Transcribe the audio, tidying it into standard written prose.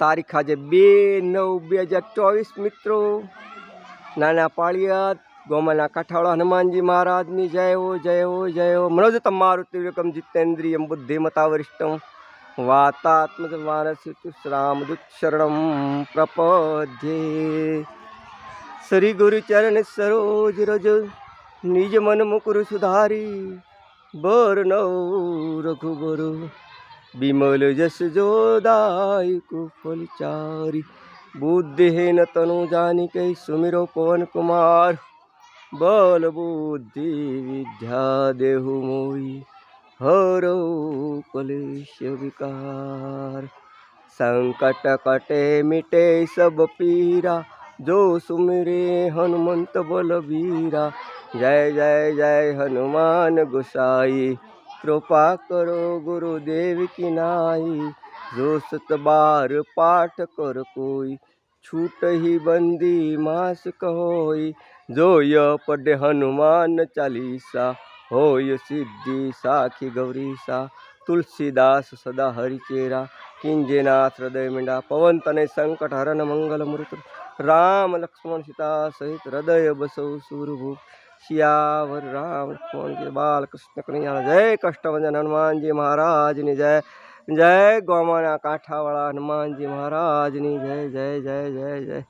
તારીખ આજે 2/9/2024 મિત્રો નાના પાળિયાદ ગોમાના કાંઠાવાળા હનુમાનજી મહારાજની જય હો જય હો જય હો મનોજતમ મારુતિવ્યકમ જીતેન્દ્રિયમ બુદ્ધિમતા વરિષ્ઠમ વાતાત્મજ માનસરામદુત શરણમ પ્રપદ્યે શ્રી ગુરુચરણ સરોજ રજ નિજ મન મુકુર સુધારી બરનૌ રઘુબર बिमल जस जोदाय कुफलचारी बुद्धिहीन तनु जानिके सुमिरो पवन कुमार बल बुद्धि विद्या देहु मोई हरो कलेश विकार संकट कटे मिटे सब पीरा जो सुमिरे हनुमंत बलबीरा जय जय जय हनुमान गोसाई कृपा करो गुरुदेव की नाई जो सत बार पाठ कर कोई छूट ही बंदी मास कहोई जो य पढ़े हनुमान चालीसा होय सिद्धि साखी गौरीसा तुलसीदास सदा हरिचेरा किंजेनाथ हृदय मिंडा पवन तने संकट हरन मंगल मूर्त राम लक्ष्मण सीता सहित हृदय बसौ सूरभूप सियावर राम लक्ष्मण के बाल कृष्ण कन्हैया जय कष्टभंजन हनुमान जी महाराज ની જય જય ગોમાના કાંઠાવાળા હનુમાનજી મહારાજની જય જય જય જય જય